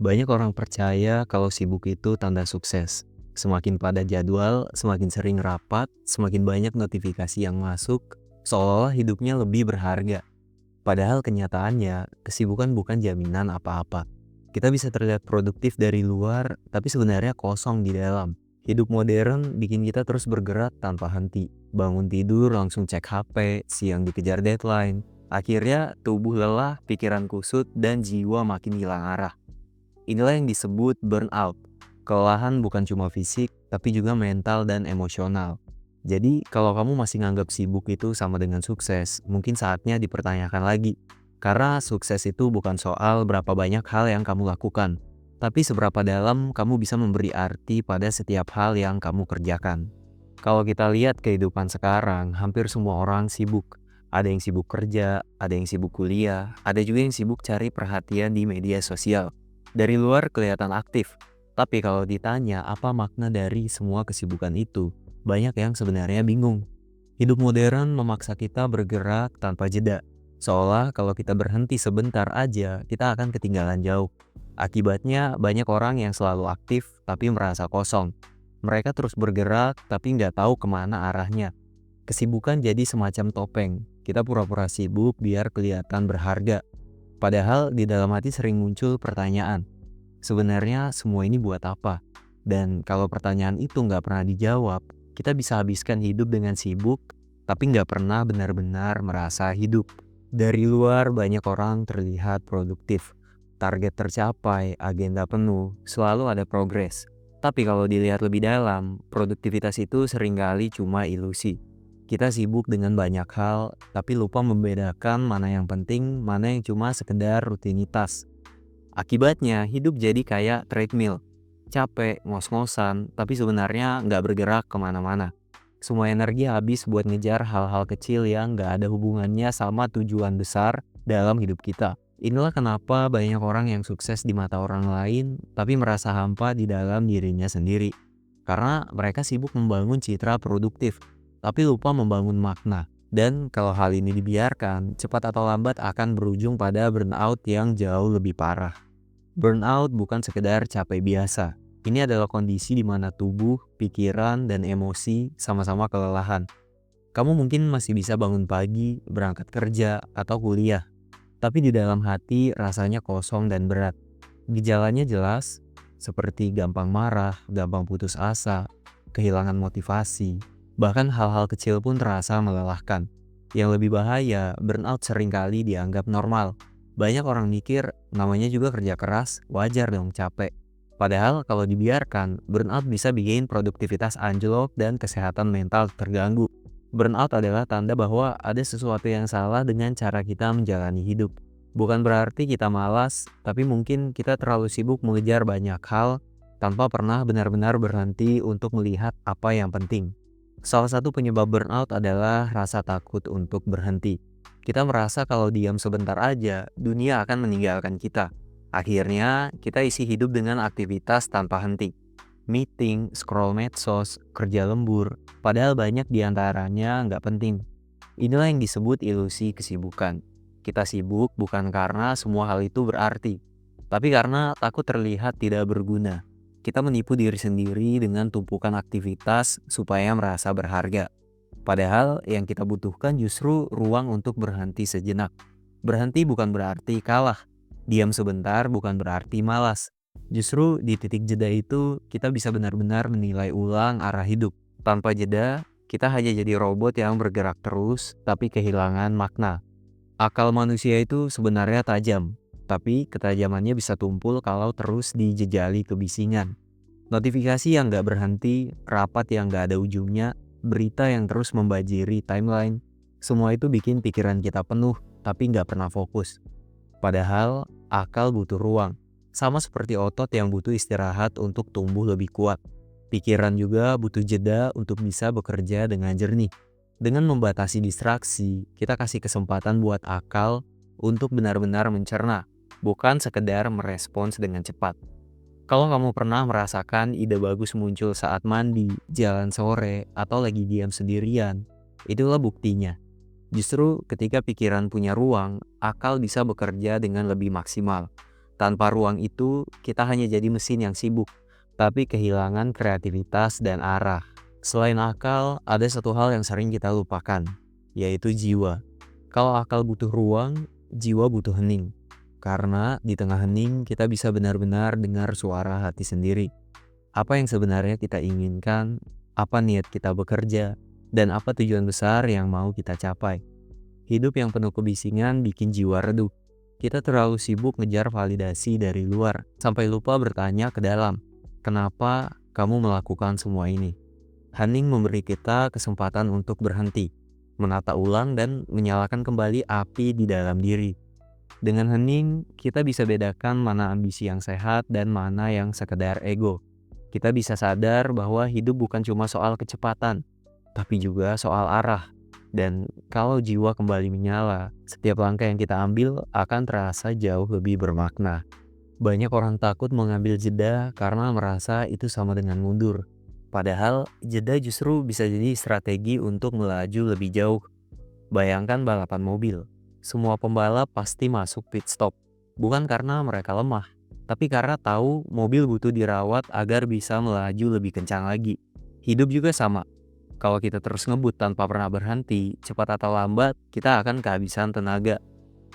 Banyak orang percaya kalau sibuk itu tanda sukses. Semakin padat jadwal, semakin sering rapat, semakin banyak notifikasi yang masuk, seolah-olah hidupnya lebih berharga. Padahal kenyataannya, kesibukan bukan jaminan apa-apa. Kita bisa terlihat produktif dari luar, tapi sebenarnya kosong di dalam. Hidup modern bikin kita terus bergerak tanpa henti. Bangun tidur langsung cek HP, siang dikejar deadline. Akhirnya tubuh lelah, pikiran kusut, dan jiwa makin hilang arah. Inilah yang disebut burnout. Kelelahan bukan cuma fisik, tapi juga mental dan emosional. Jadi, kalau kamu masih nganggap sibuk itu sama dengan sukses, mungkin saatnya dipertanyakan lagi. Karena sukses itu bukan soal berapa banyak hal yang kamu lakukan, tapi seberapa dalam kamu bisa memberi arti pada setiap hal yang kamu kerjakan. Kalau kita lihat kehidupan sekarang, hampir semua orang sibuk. Ada yang sibuk kerja, ada yang sibuk kuliah, ada juga yang sibuk cari perhatian di media sosial. Dari luar kelihatan aktif, tapi kalau ditanya apa makna dari semua kesibukan itu, banyak yang sebenarnya bingung. Hidup modern memaksa kita bergerak tanpa jeda, seolah kalau kita berhenti sebentar aja, kita akan ketinggalan jauh. Akibatnya banyak orang yang selalu aktif tapi merasa kosong. Mereka terus bergerak tapi nggak tahu kemana arahnya. Kesibukan jadi semacam topeng. Kita pura-pura sibuk biar kelihatan berharga. Padahal di dalam hati sering muncul pertanyaan, sebenarnya semua ini buat apa? Dan kalau pertanyaan itu nggak pernah dijawab, kita bisa habiskan hidup dengan sibuk, tapi nggak pernah benar-benar merasa hidup. Dari luar banyak orang terlihat produktif, target tercapai, agenda penuh, selalu ada progres. Tapi kalau dilihat lebih dalam, produktivitas itu seringkali cuma ilusi. Kita sibuk dengan banyak hal, tapi lupa membedakan mana yang penting, mana yang cuma sekedar rutinitas. Akibatnya, hidup jadi kayak treadmill. Capek, ngos-ngosan, tapi sebenarnya nggak bergerak kemana-mana. Semua energi habis buat ngejar hal-hal kecil yang nggak ada hubungannya sama tujuan besar dalam hidup kita. Inilah kenapa banyak orang yang sukses di mata orang lain, tapi merasa hampa di dalam dirinya sendiri. Karena mereka sibuk membangun citra produktif, tapi lupa membangun makna. Dan kalau hal ini dibiarkan, cepat atau lambat akan berujung pada burnout yang jauh lebih parah. Burnout bukan sekedar capek biasa. Ini adalah kondisi di mana tubuh, pikiran, dan emosi sama-sama kelelahan. Kamu mungkin masih bisa bangun pagi, berangkat kerja, atau kuliah. Tapi di dalam hati rasanya kosong dan berat. Gejalanya jelas, seperti gampang marah, gampang putus asa, kehilangan motivasi. Bahkan hal-hal kecil pun terasa melelahkan. Yang lebih bahaya, burnout seringkali dianggap normal. Banyak orang mikir, namanya juga kerja keras, wajar dong capek. Padahal kalau dibiarkan, burnout bisa bikin produktivitas anjlok dan kesehatan mental terganggu. Burnout adalah tanda bahwa ada sesuatu yang salah dengan cara kita menjalani hidup. Bukan berarti kita malas, tapi mungkin kita terlalu sibuk mengejar banyak hal tanpa pernah benar-benar berhenti untuk melihat apa yang penting. Salah satu penyebab burnout adalah rasa takut untuk berhenti. Kita merasa kalau diam sebentar aja, dunia akan meninggalkan kita. Akhirnya, kita isi hidup dengan aktivitas tanpa henti. Meeting, scroll medsos, kerja lembur, padahal banyak diantaranya nggak penting. Inilah yang disebut ilusi kesibukan. Kita sibuk bukan karena semua hal itu berarti, tapi karena takut terlihat tidak berguna. Kita menipu diri sendiri dengan tumpukan aktivitas supaya merasa berharga. Padahal yang kita butuhkan justru ruang untuk berhenti sejenak. Berhenti bukan berarti kalah. Diam sebentar bukan berarti malas. Justru di titik jeda itu kita bisa benar-benar menilai ulang arah hidup. Tanpa jeda, kita hanya jadi robot yang bergerak terus tapi kehilangan makna. Akal manusia itu sebenarnya tajam, tapi ketajamannya bisa tumpul kalau terus dijejali kebisingan. Notifikasi yang gak berhenti, rapat yang gak ada ujungnya, berita yang terus membanjiri timeline. Semua itu bikin pikiran kita penuh, tapi gak pernah fokus. Padahal, akal butuh ruang. Sama seperti otot yang butuh istirahat untuk tumbuh lebih kuat. Pikiran juga butuh jeda untuk bisa bekerja dengan jernih. Dengan membatasi distraksi, kita kasih kesempatan buat akal untuk benar-benar mencerna, bukan sekedar merespons dengan cepat. Kalau kamu pernah merasakan ide bagus muncul saat mandi, jalan sore, atau lagi diam sendirian, itulah buktinya. Justru ketika pikiran punya ruang, akal bisa bekerja dengan lebih maksimal. Tanpa ruang itu, kita hanya jadi mesin yang sibuk, tapi kehilangan kreativitas dan arah. Selain akal, ada satu hal yang sering kita lupakan, yaitu jiwa. Kalau akal butuh ruang, jiwa butuh hening. Karena di tengah hening, kita bisa benar-benar dengar suara hati sendiri. Apa yang sebenarnya kita inginkan, apa niat kita bekerja, dan apa tujuan besar yang mau kita capai. Hidup yang penuh kebisingan bikin jiwa redup. Kita terlalu sibuk ngejar validasi dari luar, sampai lupa bertanya ke dalam, kenapa kamu melakukan semua ini? Hening memberi kita kesempatan untuk berhenti, menata ulang dan menyalakan kembali api di dalam diri. Dengan hening, kita bisa bedakan mana ambisi yang sehat dan mana yang sekedar ego. Kita bisa sadar bahwa hidup bukan cuma soal kecepatan, tapi juga soal arah. Dan kalau jiwa kembali menyala, setiap langkah yang kita ambil akan terasa jauh lebih bermakna. Banyak orang takut mengambil jeda karena merasa itu sama dengan mundur. Padahal jeda justru bisa jadi strategi untuk melaju lebih jauh. Bayangkan balapan mobil. Semua pembalap pasti masuk pit stop. Bukan karena mereka lemah, tapi karena tahu mobil butuh dirawat agar bisa melaju lebih kencang lagi. Hidup juga sama. Kalau kita terus ngebut tanpa pernah berhenti, cepat atau lambat kita akan kehabisan tenaga.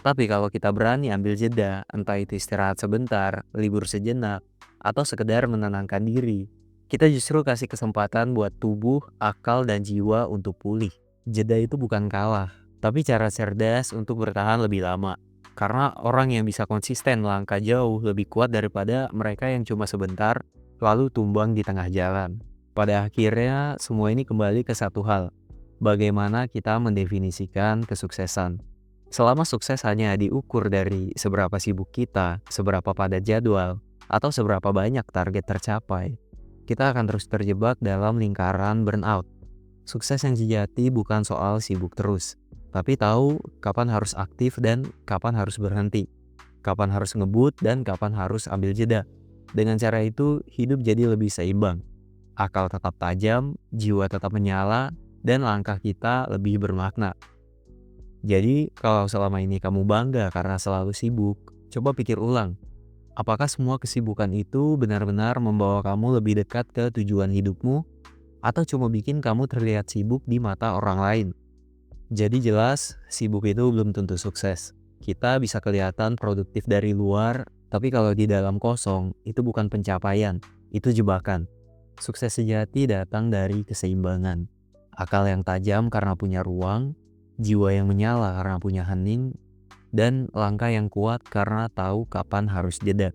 Tapi kalau kita berani ambil jeda, entah itu istirahat sebentar, libur sejenak, atau sekedar menenangkan diri, kita justru kasih kesempatan buat tubuh, akal, dan jiwa untuk pulih. Jeda itu bukan kalah, tapi cara cerdas untuk bertahan lebih lama. Karena orang yang bisa konsisten melangkah jauh lebih kuat daripada mereka yang cuma sebentar, lalu tumbang di tengah jalan. Pada akhirnya, semua ini kembali ke satu hal. Bagaimana kita mendefinisikan kesuksesan. Selama sukses hanya diukur dari seberapa sibuk kita, seberapa padat jadwal, atau seberapa banyak target tercapai, kita akan terus terjebak dalam lingkaran burnout. Sukses yang sejati bukan soal sibuk terus, tapi tahu kapan harus aktif dan kapan harus berhenti, kapan harus ngebut dan kapan harus ambil jeda. Dengan cara itu, hidup jadi lebih seimbang. Akal tetap tajam, jiwa tetap menyala, dan langkah kita lebih bermakna. Jadi, kalau selama ini kamu bangga karena selalu sibuk, coba pikir ulang. Apakah semua kesibukan itu benar-benar membawa kamu lebih dekat ke tujuan hidupmu? Atau cuma bikin kamu terlihat sibuk di mata orang lain? Jadi jelas, sibuk itu belum tentu sukses. Kita bisa kelihatan produktif dari luar, tapi kalau di dalam kosong, itu bukan pencapaian, itu jebakan. Sukses sejati datang dari keseimbangan. Akal yang tajam karena punya ruang, jiwa yang menyala karena punya hening, dan langkah yang kuat karena tahu kapan harus jeda.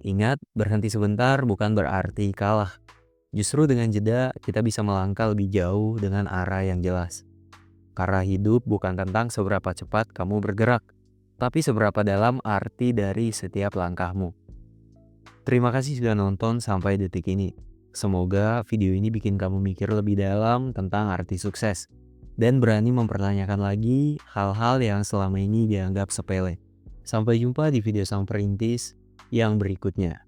Ingat, berhenti sebentar bukan berarti kalah. Justru dengan jeda, kita bisa melangkah lebih jauh dengan arah yang jelas. Karena hidup bukan tentang seberapa cepat kamu bergerak, tapi seberapa dalam arti dari setiap langkahmu. Terima kasih sudah nonton sampai detik ini. Semoga video ini bikin kamu mikir lebih dalam tentang arti sukses, dan berani mempertanyakan lagi hal-hal yang selama ini dianggap sepele. Sampai jumpa di video sang perintis yang berikutnya.